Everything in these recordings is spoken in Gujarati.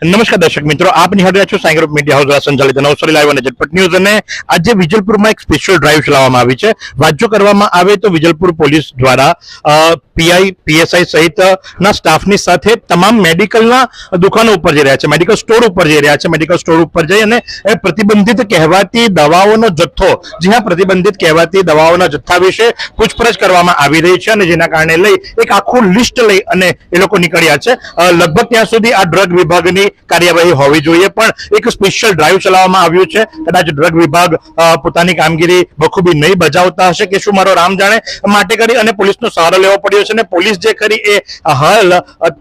નમસ્કાર દર્શક મિત્રો, આપ નિહાળી રહ્યા છો સાઈ ગ્રુપ મીડિયા હાઉસ દ્વારા સંચાલિત નવસારી લાઈવ અને ઝટપટ ન્યૂઝ। અને આજે વિજલપુરમાં એક સ્પેશિયલ ડ્રાઈવ ચલાવવામાં આવી છે। વાંચો કરવામાં આવે તો વિજલપુર પોલીસ દ્વારા પીઆઈ પીએસઆઈ સહિતના સ્ટાફની સાથે તમામ મેડિકલના દુકાનો ઉપર જઈ રહ્યા છે, મેડિકલ સ્ટોર ઉપર જઈ રહ્યા છે। મેડિકલ સ્ટોર ઉપર જઈ અને પ્રતિબંધિત કહેવાતી દવાઓનો જથ્થો, જી હા, પ્રતિબંધિત કહેવાતી દવાઓના જથ્થા વિશે પૂછપરછ કરવામાં આવી રહી છે અને જેના કારણે લઈ એક આખું લિસ્ટ લઈ અને એ લોકો નીકળ્યા છે। લગભગ ત્યાં સુધી આ ડ્રગ વિભાગની કાર્યવાહી હોવી જોઈએ, પણ એક સ્પેશિયલ ડ્રાઈવ ચલાવવામાં આવ્યું છે। કદાચ ડ્રગ વિભાગ પોતાની કામગીરી બખૂબી નહીં બજાવતા હશે કે શું, મારો રામ જાણે, માટે કરી અને પોલીસનો સહારો લેવો પડ્યો છે। અને પોલીસ જે ખરી એ હાલ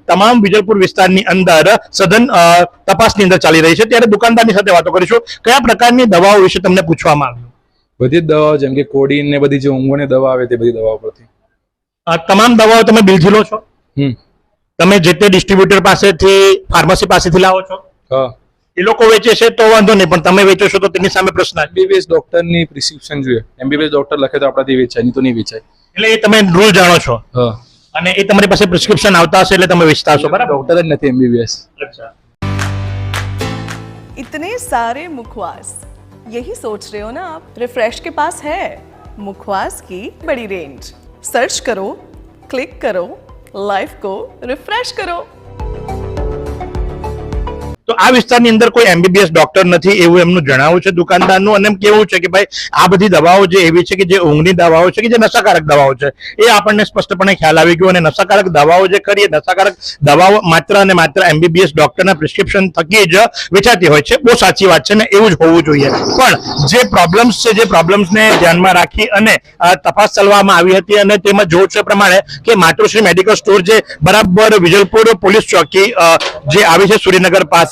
તમામ વિજલપુર વિસ્તારની અંદર સઘન તપાસની અંદર ચાલી રહી છે। ત્યારે દુકાનદારની સાથે વાતો કરીશું। કયા પ્રકારની દવાઓ વિશે તમને પૂછવામાં આવ્યું? બધી જ દવાઓ, જેમ કે કોડીન ને બધી જે ઊંઘોની દવા આવે તે બધી દવાઓ પરથી। તમામ દવાઓ તમે બિલથી લો છો? તમે જે તે ડિસ્ટ્રીબ્યુટર પાસેથી, ફાર્મસી પાસેથી લાવો છો? હા, એ લોકો વેચે છે તો વાંધો નહીં, પણ તમે વેચો છો તો તેની સામે પ્રશ્ન છે। એમબીબીએસ ડોક્ટરની પ્રિસ્ક્રિપ્શન જોઈએ, એમબીબીએસ ડોક્ટર લખે તો આપણાથી વેચાય, નહીં તો નહીં વેચાય। એટલે એ તમે રૂલ જાણો છો હા, અને એ તમારી પાસે પ્રિસ્ક્રિપ્શન આવતા હશે એટલે તમે વેચતા હશો, બરાબર? ડોક્ટર જ નથી એમબીબીએસ। અચ્છા, इतने सारे मुखवास, यही सोच रहे हो ना आप? रिफ्रेश के पास है मुखवास की बड़ी रेंज। सर्च करो, क्लिक करो, लाइफ को रिफ्रेश करो। તો આ વિસ્તારની અંદર કોઈ એમબીબીએસ ડોક્ટર નથી એવું એમનું જણાવવું છે દુકાનદારનું, અને એમ કેવું છે કે ભાઈ આ બધી દવાઓ જે એવી છે કે જે ઊંઘની દવાઓ છે કે જે નશાકારક દવાઓ છે, એ આપણને સ્પષ્ટપણે ખ્યાલ આવી ગયો। અને નશાકારક દવાઓ જે ખરી, નશાકારક દવાઓ માત્ર અને માત્ર એમબીબીએસ ડોક્ટરના પ્રિસ્ક્રિપ્શન થકી જ વેચાતી હોય છે। બહુ સાચી વાત છે ને, એવું જ હોવું જોઈએ। પણ જે પ્રોબ્લેમ્સ છે, જે પ્રોબ્લેમ્સને ધ્યાનમાં રાખી અને તપાસ ચલાવવામાં આવી હતી અને તેમાં જોવું છે પ્રમાણે કે માતૃશ્રી મેડિકલ સ્ટોર જે બરાબર વિજલપુર પોલીસ ચોકી જે આવી છે સુરેન્દ્રનગર પાસે,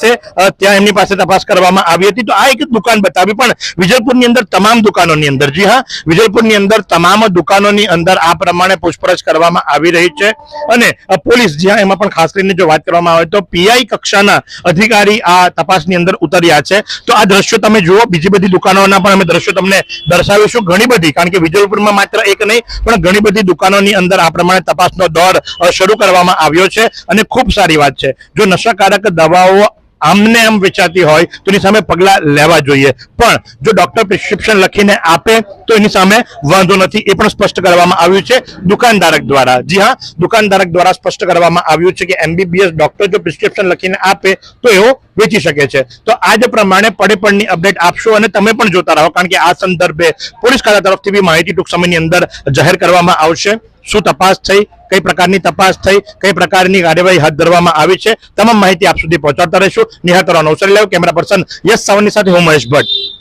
ત્યાં એમની પાસે તપાસ કરવામાં આવી હતી। તો આ એક દુકાન બતાવી, પણ વિજલપુરની અંદર તમામ દુકાનોની અંદર, જી હા, વિજલપુરની અંદર તમામ દુકાનોની અંદર આ પ્રમાણે પૂછપરછ કરવામાં આવી રહી છે। અને પોલીસ, જી હા, એમાં પણ ખાસ કરીને જો વાત કરવામાં આવે તો પીઆઈ કક્ષાના અધિકારી આ તપાસની અંદર ઉતર્યા છે। તો આ દ્રશ્યો તમે જુઓ, બીજી બધી દુકાનોના પણ અમે દ્રશ્યો તમને દર્શાવીશું, ઘણી બધી, કારણ કે વિજલપુરમાં માત્ર એક નહીં પણ ઘણી બધી દુકાનોની અંદર આ પ્રમાણે તપાસનો દોર શરૂ કરવામાં આવ્યો છે અને ખૂબ સારી વાત છે। જો નશાકારક દવાઓ આમને આમ વેચાતી હોય તો એની સામે પગલા લેવા જોઈએ, પણ જો ડોક્ટર પ્રિસ્ક્રિપ્શન લખીને આપે તો એની સામે વાંધો નથી, એ પણ સ્પષ્ટ કરવામાં આવ્યું છે દુકાનદારક દ્વારા। જી હા, દુકાનદારક દ્વારા સ્પષ્ટ કરવામાં આવ્યું છે કે એમબીબીએસ ડોક્ટર જો પ્રિસ્ક્રિપ્શન લખીને આપે તો એવો વેચી શકે છે। તો આ જ પ્રમાણે પડે અપડેટ આપશો અને તમે પણ જોતા રહો, કારણ કે આ સંદર્ભે પોલીસ ખાતા તરફથી બી માહિતી ટૂંક સમયની અંદર જાહેર કરવામાં આવશે। શું તપાસ થઈ, કઈ પ્રકારની તપાસ થઈ, કઈ પ્રકારની કાર્યવાહી હાથ ધરવામાં આવી છે, તમામ માહિતી આપ સુધી પહોંચાડતા રહીશું। નિહાળ કરો નવસારી લાઈવ, કેમેરા પર્સન યશ સાવંતની સાથે હું મહેશ ભટ્ટ।